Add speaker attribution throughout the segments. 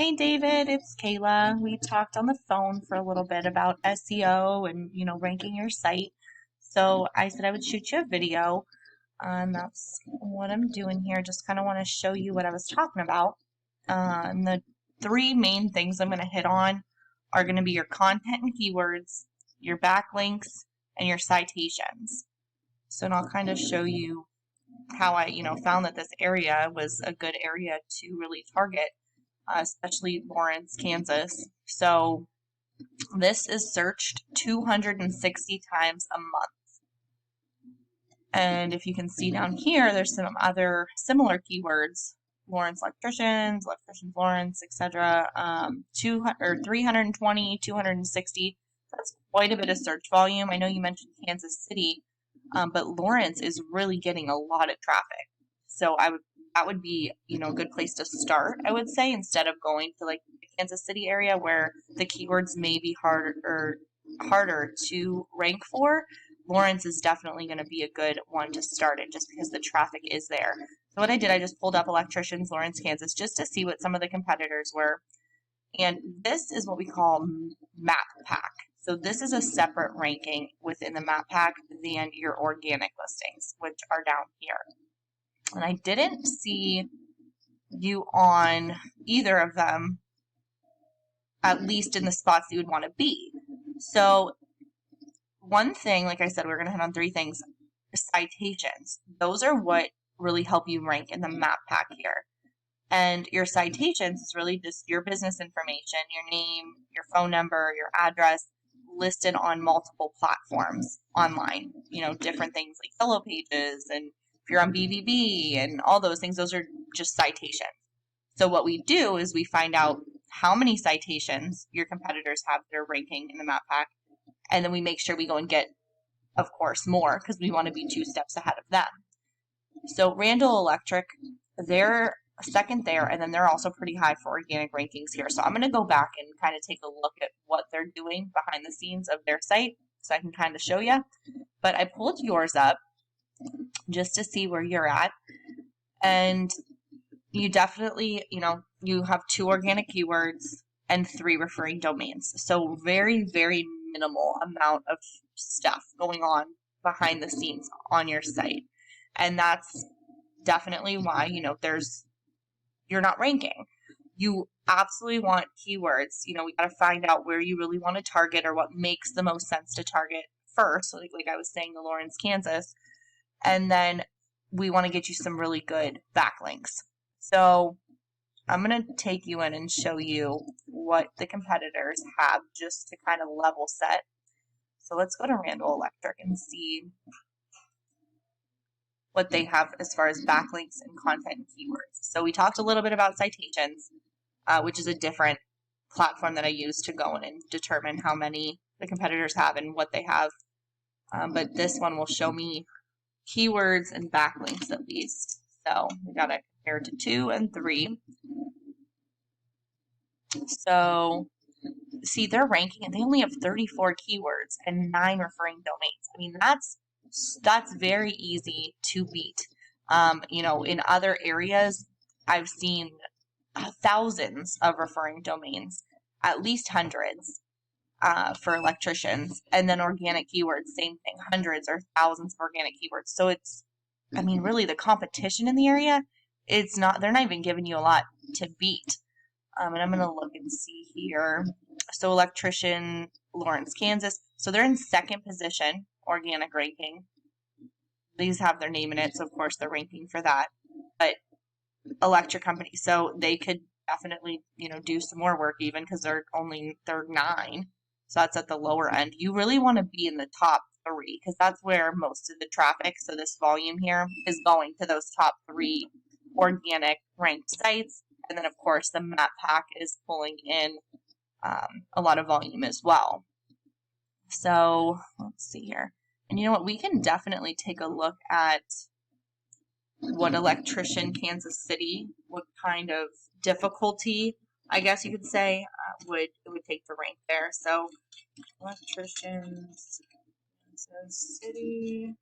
Speaker 1: Hey David, it's Kayla. We talked on the phone for a little bit about SEO and, ranking your site. So I said I would shoot you a video, and that's what I'm doing here. Just kind of want to show you what I was talking about. And the three main things I'm going to hit on are going to be your content and keywords, your backlinks, and your citations. So and I'll kind of show you how I, found that this area was a good area to really target, especially Lawrence, Kansas. So this is searched 260 times a month. And if you can see down here, there's some other similar keywords: Lawrence Electricians, Electricians Lawrence, etc. 320, 260. That's quite a bit of search volume. I know you mentioned Kansas City, but Lawrence is really getting a lot of traffic. So that would be, a good place to start, I would say, instead of going to like the Kansas City area where the keywords may be harder to rank for. Lawrence is definitely going to be a good one to start in just because the traffic is there. So what I did, I just pulled up Electricians Lawrence, Kansas, just to see what some of the competitors were. And this is what we call map pack. So this is a separate ranking within the map pack than your organic listings, which are down here. And I didn't see you on either of them, at least in the spots that you would want to be. So one thing, like I said, we're going to hit on three things. Citations. Those are what really help you rank in the map pack here. And your citations is really just your business information, your name, your phone number, your address, listed on multiple platforms online. Different things like Yellow Pages, and if you're on BBB and all those things, those are just citations. So what we do is we find out how many citations your competitors have that are ranking in the map pack, and then we make sure we go and get, of course, more because we want to be 2 steps ahead of them. So Randall Electric, they're second there, and then they're also pretty high for organic rankings here. So I'm going to go back and kind of take a look at what they're doing behind the scenes of their site so I can kind of show you. But I pulled yours up just to see where you're at. And you definitely, you have 2 organic keywords and 3 referring domains. So very, very minimal amount of stuff going on behind the scenes on your site. And that's definitely why, you're not ranking. You absolutely want keywords. We got to find out where you really want to target or what makes the most sense to target first. Like I was saying, the Lawrence, Kansas. And then we want to get you some really good backlinks. So I'm going to take you in and show you what the competitors have just to kind of level set. So let's go to Randall Electric and see what they have as far as backlinks and content and keywords. So we talked a little bit about citations, which is a different platform that I use to go in and determine how many the competitors have and what they have. But this one will show me keywords and backlinks at least. So we got to compare to 2 and 3. So see, they're ranking and they only have 34 keywords and 9 referring domains. I mean, that's very easy to beat. In other areas, I've seen thousands of referring domains, at least hundreds for electricians, and then organic keywords, same thing, hundreds or thousands of organic keywords. So really the competition in the area, they're not even giving you a lot to beat. And I'm going to look and see here. So Electrician, Lawrence, Kansas. So they're in second position, organic ranking. These have their name in it, so of course they're ranking for that. But electric company, so they could definitely, do some more work even because they're 9. So that's at the lower end. You really want to be in the top 3 because that's where most of the traffic, so this volume here, is going to those top 3 organic ranked sites. And then, of course, the map pack is pulling in a lot of volume as well. So let's see here. And you know what? We can definitely take a look at what Electrician Kansas City, what kind of difficulty, I guess you could say, it would take to rank there. So Electricians Kansas City.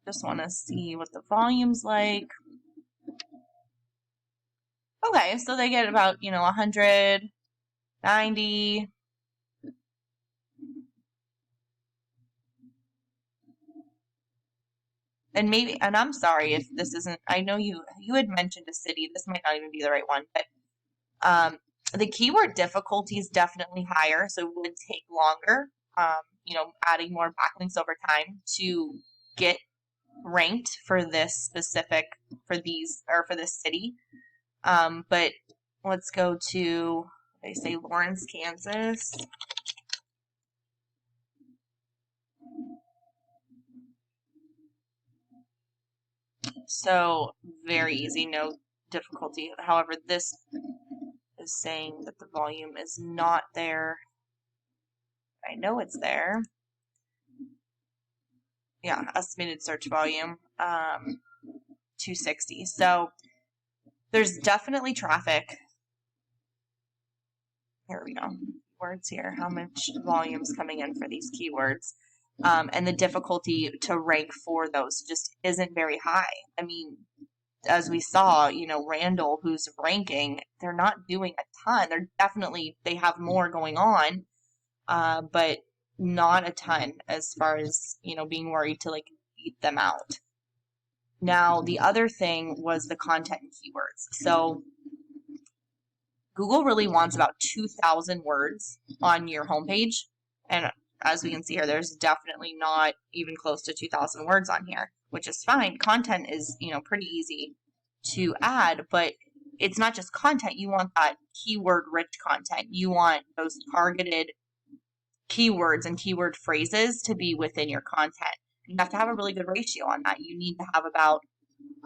Speaker 1: Just want to see what the volume's like. Okay, so they get about, 190. And I'm sorry if this isn't, I know you had mentioned a city, this might not even be the right one, but the keyword difficulty is definitely higher, so it would take longer, adding more backlinks over time to get ranked for this city. But let's go to, they say Lawrence, Kansas. So very easy, no difficulty. However, this is saying that the volume is not there. I know it's there. Yeah, estimated search volume, 260. So there's definitely traffic. Here we go. Words here. How much volume's coming in for these keywords? And the difficulty to rank for those just isn't very high. I mean, as we saw, Randall, who's ranking, they're not doing a ton. They have more going on, but not a ton as far as, being worried to beat them out. Now, the other thing was the content and keywords. So Google really wants about 2,000 words on your homepage. And as we can see here, there's definitely not even close to 2,000 words on here, which is fine. Content is, pretty easy to add, but it's not just content. You want that keyword-rich content. You want those targeted keywords and keyword phrases to be within your content. You have to have a really good ratio on that. You need to have about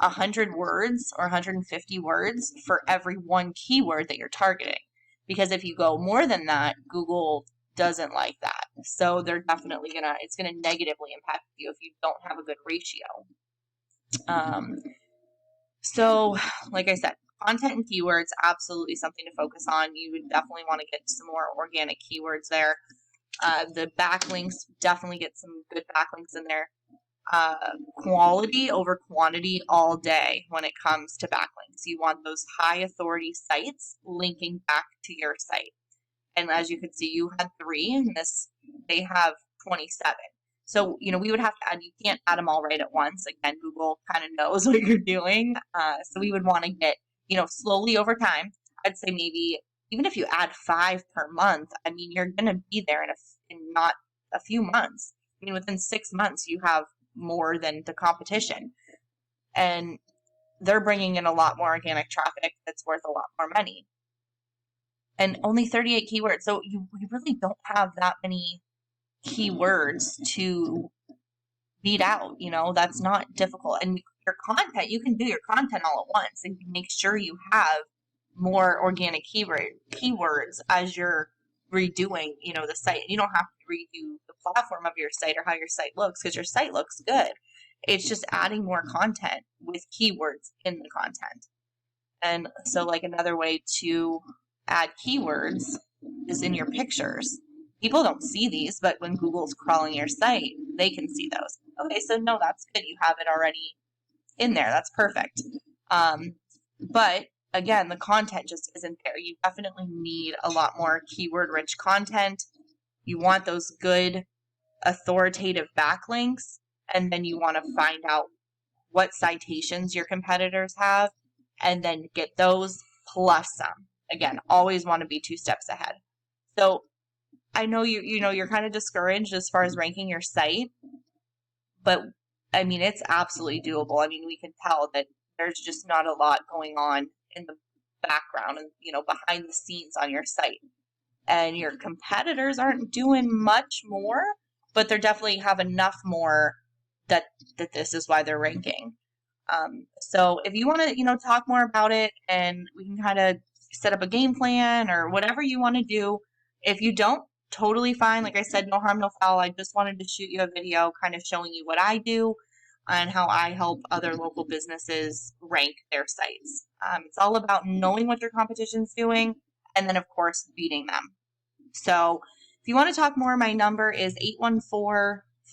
Speaker 1: 100 words or 150 words for every one keyword that you're targeting. Because if you go more than that, Google doesn't like that. So they're definitely it's gonna negatively impact you if you don't have a good ratio. So like I said, content and keywords, absolutely something to focus on. You would definitely want to get some more organic keywords there. The backlinks, definitely get some good backlinks in there. Quality over quantity all day when it comes to backlinks. You want those high authority sites linking back to your site. And as you can see, you had 3, and they have 27. So, we would have to add, you can't add them all right at once. Again, Google kind of knows what you're doing. So we would want to get, slowly over time. I'd say maybe even if you add 5 per month, I mean, you're going to be there in not a few months. I mean, within 6 months, you have more than the competition. And they're bringing in a lot more organic traffic that's worth a lot more money. And only 38 keywords. So we really don't have that many keywords to beat out. That's not difficult. And your content, you can do your content all at once and make sure you have more organic keywords as you're redoing, the site. You don't have to redo the platform of your site or how your site looks, because your site looks good. It's just adding more content with keywords in the content. And so another way to add keywords is in your pictures. People don't see these, but when Google's crawling your site, they can see those. Okay, so no, that's good. You have it already in there. That's perfect. But again, the content just isn't there. You definitely need a lot more keyword-rich content. You want those good authoritative backlinks, and then you want to find out what citations your competitors have, and then get those plus some. Again, always want to be 2 steps ahead. So I know you're kind of discouraged as far as ranking your site, but I mean, it's absolutely doable. I mean, we can tell that there's just not a lot going on in the background and, behind the scenes on your site. And your competitors aren't doing much more, but they definitely have enough more that this is why they're ranking. So if you want to, talk more about it, and we can kind of set up a game plan or whatever you want to do. If you don't, totally fine. Like I said, no harm, no foul. I just wanted to shoot you a video kind of showing you what I do and how I help other local businesses rank their sites. It's all about knowing what your competition's doing and then, of course, beating them. So if you want to talk more, my number is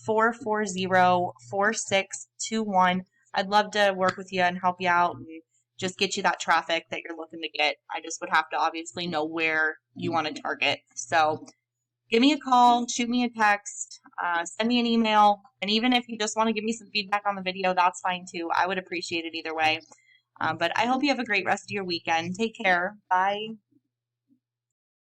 Speaker 1: 440-4621. I'd love to work with you and help you out and just get you that traffic that you're looking to get. I just would have to obviously know where you want to target. So give me a call, shoot me a text, send me an email, and even if you just want to give me some feedback on the video, that's fine too. I would appreciate it either way. But I hope you have a great rest of your weekend. Take care. Bye.